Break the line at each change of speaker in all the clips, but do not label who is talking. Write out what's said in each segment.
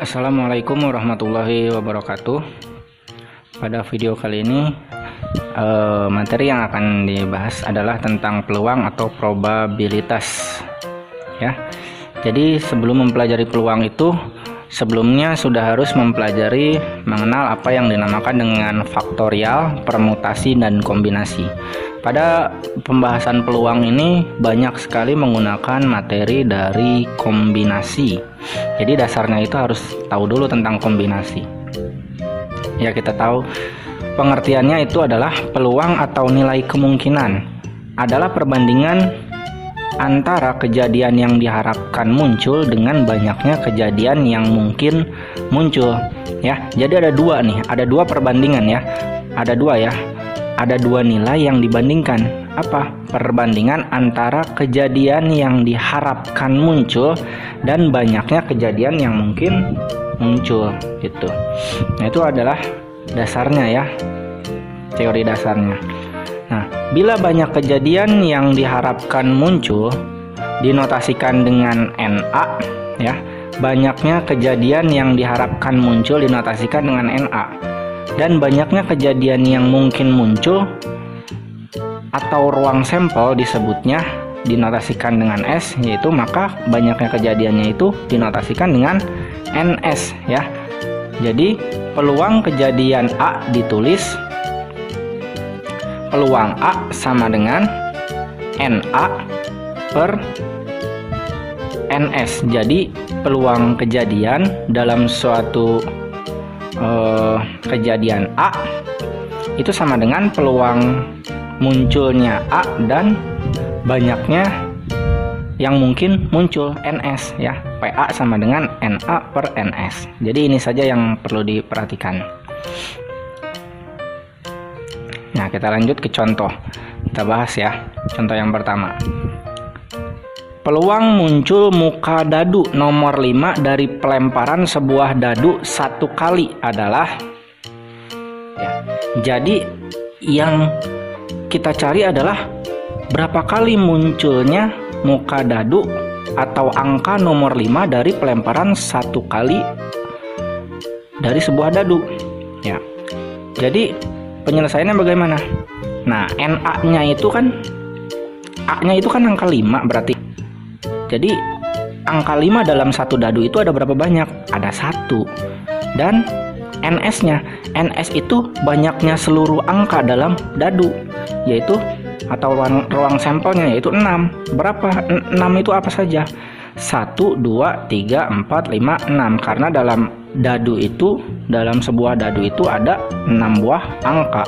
Assalamualaikum warahmatullahi wabarakatuh. Pada video kali ini materi yang akan dibahas adalah tentang peluang atau probabilitas ya. Jadi sebelum mempelajari peluang itu, sebelumnya sudah harus mempelajari mengenal apa yang dinamakan dengan faktorial, permutasi, dan kombinasi. Pada pembahasan peluang ini banyak sekali menggunakan materi dari kombinasi. Jadi dasarnya itu harus tahu dulu tentang kombinasi. Ya, kita tahu pengertiannya itu adalah peluang atau nilai kemungkinan adalah perbandingan antara kejadian yang diharapkan muncul dengan banyaknya kejadian yang mungkin muncul. Ya, jadi ada dua nih, ada dua perbandingan ya, ada dua ya. Ada dua nilai yang dibandingkan. Apa? Perbandingan antara kejadian yang diharapkan muncul dan banyaknya kejadian yang mungkin muncul gitu. Nah, itu adalah dasarnya ya, teori dasarnya. Nah, bila banyak kejadian yang diharapkan muncul dinotasikan dengan NA ya. Banyaknya kejadian yang diharapkan muncul dinotasikan dengan NA. Dan banyaknya kejadian yang mungkin muncul atau ruang sampel disebutnya dinotasikan dengan S, yaitu maka banyaknya kejadiannya itu dinotasikan dengan NS ya. Jadi peluang kejadian A ditulis peluang A sama dengan NA per NS. Jadi peluang kejadian dalam suatu kejadian A itu sama dengan peluang munculnya A dan banyaknya yang mungkin muncul NS ya. PA sama dengan NA per NS. Jadi ini saja yang perlu diperhatikan. Nah, kita lanjut ke contoh. Kita bahas ya. Contoh yang pertama. Peluang muncul muka dadu nomor 5 dari pelemparan sebuah dadu satu kali adalah ya. Jadi yang kita cari adalah berapa kali munculnya muka dadu atau angka nomor 5 dari pelemparan satu kali dari sebuah dadu ya. Jadi penyelesaiannya bagaimana? Nah, NA-nya itu kan A-nya itu kan angka 5 berarti. Jadi angka 5 dalam satu dadu itu ada berapa banyak? Ada 1. Dan NS-nya, NS itu banyaknya seluruh angka dalam dadu, yaitu atau ruang sampelnya yaitu 6. Berapa? 6 itu apa saja? 1, 2, 3, 4, 5, 6. Karena dalam dadu itu, dalam sebuah dadu itu ada 6 buah angka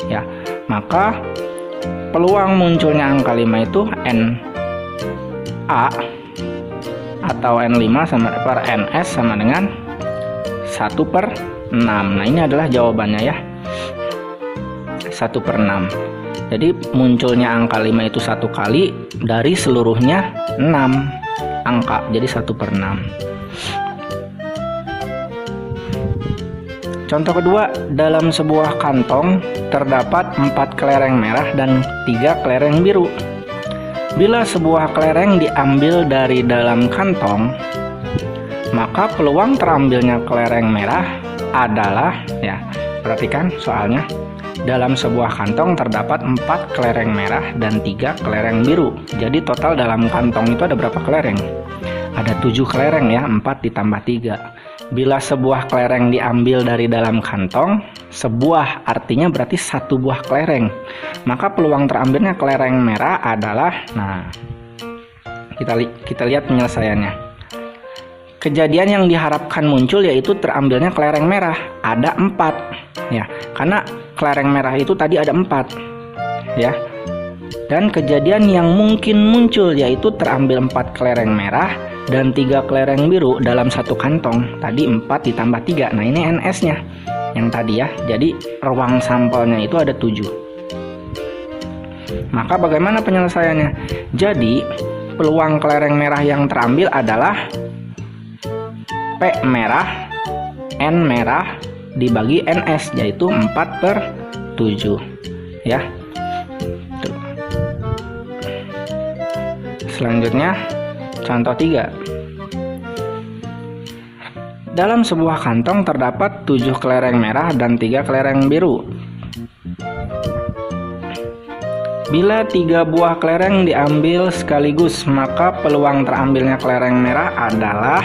ya. Maka peluang munculnya angka 5 itu NA atau N5 sama per NS sama dengan 1 per 6. Nah, ini adalah jawabannya ya, 1 per 6. Jadi munculnya angka 5 itu 1 kali dari seluruhnya 6 angka, jadi 1 per 6. Contoh kedua, dalam sebuah kantong terdapat 4 kelereng merah dan 3 kelereng biru. Bila sebuah kelereng diambil dari dalam kantong, maka peluang terambilnya kelereng merah adalah ya, perhatikan soalnya. Dalam sebuah kantong terdapat 4 kelereng merah dan 3 kelereng biru. Jadi total dalam kantong itu ada berapa kelereng? Ada 7 kelereng ya, 4 ditambah 3. Bila sebuah kelereng diambil dari dalam kantong, sebuah artinya berarti 1 buah kelereng. Maka peluang terambilnya kelereng merah adalah, nah, kita lihat penyelesaiannya. Kejadian yang diharapkan muncul yaitu terambilnya kelereng merah, ada 4 ya. Karena kelereng merah itu tadi ada 4 ya. Dan kejadian yang mungkin muncul yaitu terambil 4 kelereng merah dan 3 kelereng biru dalam satu kantong. Tadi 4 ditambah 3. Nah, ini NS-nya yang tadi ya. Jadi ruang sampelnya itu ada 7. Maka bagaimana penyelesaiannya? Jadi peluang kelereng merah yang terambil adalah P merah N merah dibagi NS, yaitu 4 per 7 ya. Tuh. Selanjutnya contoh 3. Dalam sebuah kantong terdapat 7 kelereng merah dan 3 kelereng biru. Bila 3 buah kelereng diambil sekaligus, maka peluang terambilnya kelereng merah adalah,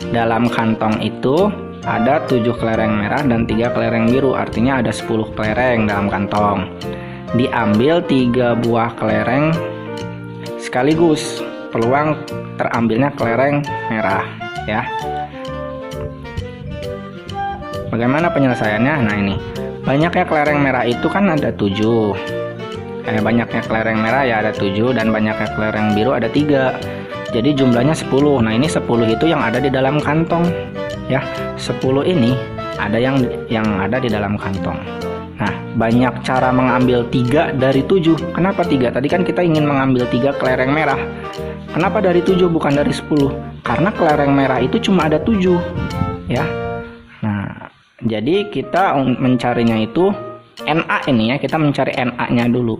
dalam kantong itu ada 7 kelereng merah dan 3 kelereng biru, artinya ada 10 kelereng dalam kantong. Diambil 3 buah kelereng sekaligus, peluang terambilnya kelereng merah, ya. Bagaimana penyelesaiannya? Nah, ini banyaknya kelereng merah itu kan ada 7. Banyaknya kelereng merah ya ada 7 dan banyaknya kelereng biru ada 3. Jadi jumlahnya 10. Nah, ini 10 itu yang ada di dalam kantong, ya. 10 ini ada yang ada di dalam kantong. Nah, banyak cara mengambil 3 dari 7. Kenapa 3? Tadi kan kita ingin mengambil 3 kelereng merah. Kenapa dari 7 bukan dari 10? Karena kelereng merah itu cuma ada 7, ya. Nah, jadi kita mencarinya itu NA ini, ya. Kita mencari NA-nya dulu.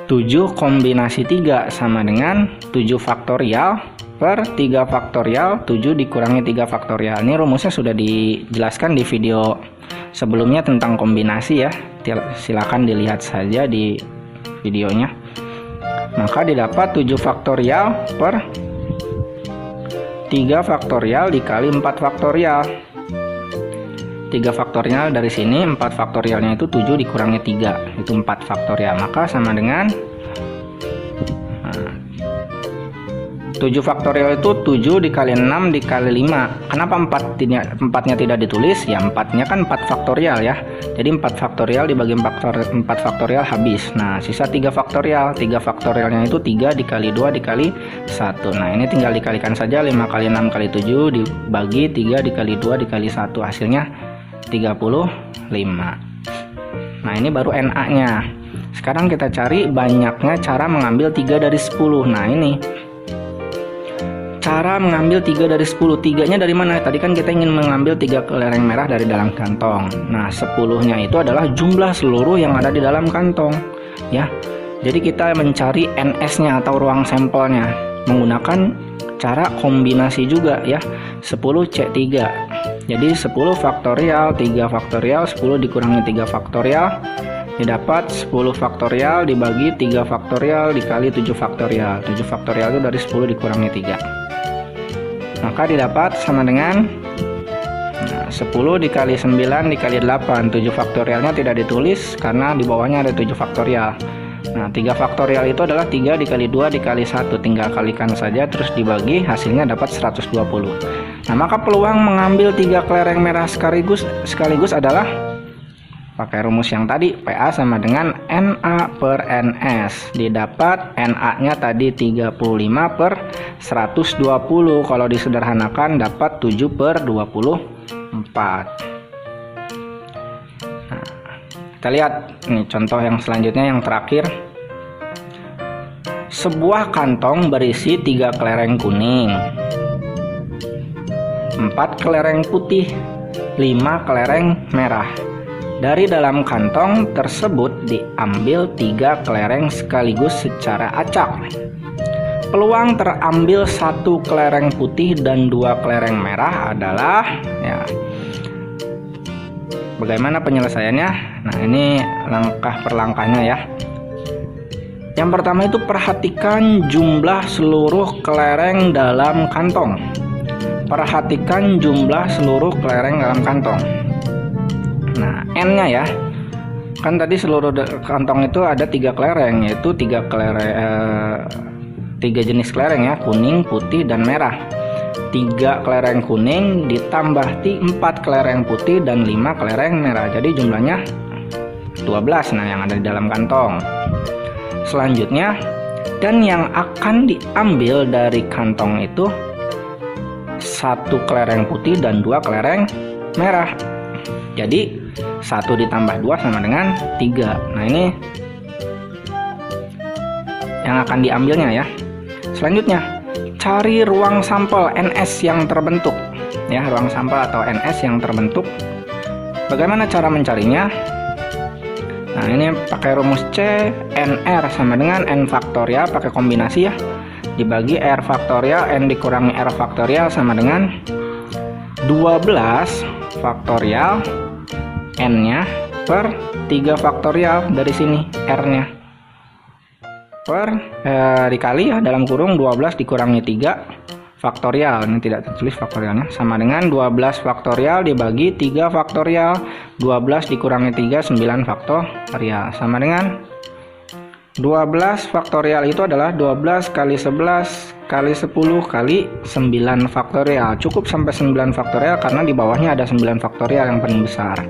7 kombinasi 3 sama dengan 7 faktorial per 3 faktorial 7 dikurangi 3 faktorial. Ini rumusnya sudah dijelaskan di video sebelumnya tentang kombinasi, ya. Silakan dilihat saja di videonya. Maka didapat 7 faktorial per 3 faktorial dikali 4 faktorial. 3 faktorial dari sini, 4 faktorialnya itu 7 dikurangi 3, itu 4 faktorial. Maka sama dengan 7 faktorial itu 7 dikali 6 dikali 5. Kenapa 4-nya tidak ditulis? Ya, 4-nya kan 4 faktorial, ya. Jadi 4 faktorial dibagi 4 faktorial habis. Nah, sisa 3 faktorial. 3 faktorialnya itu 3 dikali 2 dikali 1. Nah, ini tinggal dikalikan saja. 5 kali 6 kali 7 dibagi 3 dikali 2 dikali 1. Hasilnya 35. Nah, ini baru NA-nya. Sekarang kita cari banyaknya cara mengambil 3 dari 10. Nah, ini cara mengambil 3 dari 10. 3-nya dari mana? Tadi kan kita ingin mengambil 3 kelereng merah dari dalam kantong. Nah, 10-nya itu adalah jumlah seluruh yang ada di dalam kantong, ya. Jadi kita mencari NS-nya atau ruang sampelnya menggunakan cara kombinasi juga, ya. 10C3. Jadi 10 faktorial 3 faktorial 10 dikurangi 3 faktorial didapat 10 faktorial dibagi 3 faktorial dikali 7 faktorial. 7 faktorial itu dari 10 dikurangi 3. Maka didapat sama dengan 10 dikali 9 dikali 8. 7 faktorialnya tidak ditulis karena di bawahnya ada 7 faktorial. Nah, 3 faktorial itu adalah 3 dikali 2 dikali 1. Tinggal kalikan saja terus dibagi, hasilnya dapat 120. Nah, maka peluang mengambil 3 kelereng merah sekaligus adalah pakai rumus yang tadi, PA sama dengan NA per NS. Didapat NA-nya tadi 35 per 120. Kalau disederhanakan dapat 7 per 24. Nah, kita lihat ini contoh yang selanjutnya, yang terakhir. Sebuah kantong berisi 3 kelereng kuning, 4 kelereng putih, 5 kelereng merah. Dari dalam kantong tersebut diambil 3 kelereng sekaligus secara acak. Peluang terambil 1 kelereng putih dan 2 kelereng merah adalah, ya. Bagaimana penyelesaiannya? Nah, ini langkah per langkahnya, ya. Yang pertama itu perhatikan jumlah seluruh kelereng dalam kantong. Perhatikan jumlah seluruh kelereng dalam kantong. Nah, N-nya, ya. Kan tadi seluruh kantong itu ada 3 kelereng, yaitu 3 jenis kelereng, ya, kuning, putih, dan merah. 3 kelereng kuning ditambah 4 kelereng putih dan 5 kelereng merah. Jadi jumlahnya 12. Nah, yang ada di dalam kantong. Selanjutnya, dan yang akan diambil dari kantong itu 1 kelereng putih dan 2 kelereng merah. Jadi 1 ditambah 2 sama dengan 3. Nah, ini yang akan diambilnya, ya. Selanjutnya, cari ruang sampel NS yang terbentuk, ya, ruang sampel atau NS yang terbentuk. Bagaimana cara mencarinya? Nah, ini pakai rumus C, NR sama dengan N faktorial, pakai kombinasi, ya. Dibagi R faktorial, N dikurangi R faktorial sama dengan 12 faktorial n-nya per 3 faktorial dari sini r-nya per dikali ya dalam kurung 12 dikurangi 3 faktorial, ini tidak tertulis faktorialnya, sama dengan 12 faktorial dibagi 3 faktorial, 12 dikurangi 3 9 faktorial, sama dengan 12 faktorial itu adalah 12 kali 11 kali 10 kali 9 faktorial. Cukup sampai 9 faktorial karena di bawahnya ada 9 faktorial yang paling besar.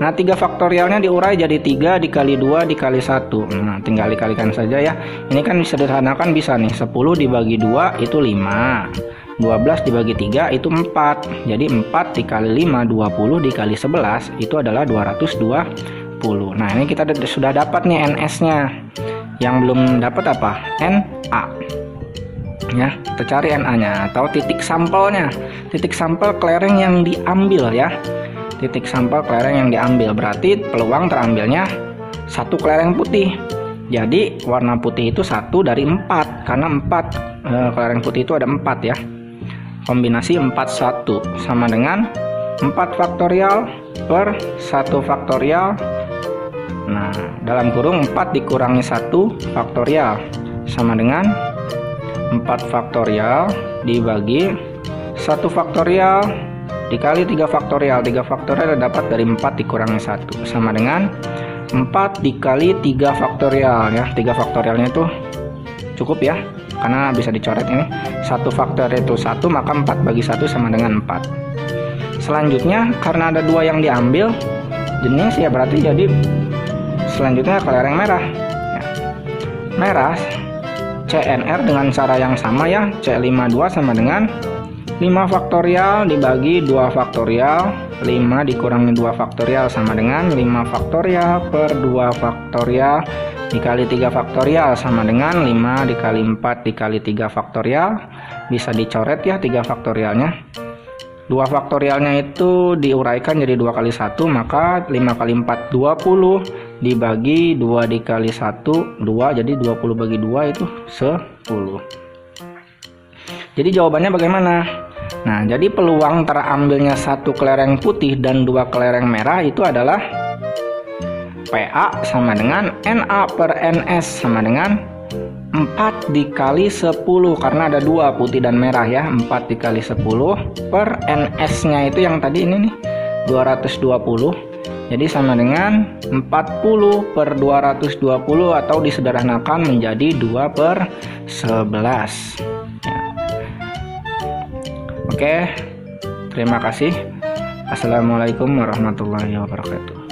Nah, 3 faktorialnya diurai jadi 3 dikali 2 dikali 1. Nah, tinggal dikalikan saja ya. Ini kan disederhanakan bisa nih, 10 dibagi 2 itu 5. 12 dibagi 3 itu 4. Jadi 4 dikali 5 20 dikali 11 itu adalah 220. Nah, ini kita sudah dapat nih NS-nya. Yang belum dapat apa? NA. Ya, kita cari NA-nya atau titik sampelnya. Titik sampel kelereng yang diambil ya. Titik sampel kelereng yang diambil berarti peluang terambilnya 1 kelereng putih. Jadi warna putih itu 1 dari 4 karena 4 kelereng putih itu ada 4 ya. Kombinasi 4 1 sama dengan 4 faktorial per 1 faktorial. Nah, dalam kurung 4 dikurangi 1 faktorial sama dengan 4 faktorial dibagi 1 faktorial dikali 3 faktorial. 3 faktorial dapat dari 4 dikurangi 1 sama dengan 4 dikali 3 faktorial ya. 3 faktorialnya itu cukup ya karena bisa dicoret ini. 1 faktorial itu 1, maka 4 bagi 1 sama dengan 4. Selanjutnya karena ada 2 yang diambil jenis ya, berarti jadi selanjutnya kelereng merah ya. Merah CNR dengan cara yang sama ya, C52 sama dengan 5 faktorial dibagi 2 faktorial, 5 dikurangi 2 faktorial sama dengan 5 faktorial per 2 faktorial dikali 3 faktorial sama dengan 5 dikali 4 dikali 3 faktorial. Bisa dicoret ya 3 faktorialnya. 2 faktorialnya itu diuraikan jadi 2 kali 1, maka 5 kali 4 20 dibagi 2 dikali 1 2, jadi 20 bagi 2 itu 10. Jadi jawabannya bagaimana? Nah, jadi peluang terambilnya 1 kelereng putih dan 2 kelereng merah itu adalah PA sama dengan NA per NS sama dengan 4 dikali 10 karena ada 2 putih dan merah ya. 4 dikali 10 per NS nya itu yang tadi ini nih 220. Jadi sama dengan 40 per 220 atau disederhanakan menjadi 2 per 11 ya. Oke, terima kasih. Assalamualaikum warahmatullahi wabarakatuh.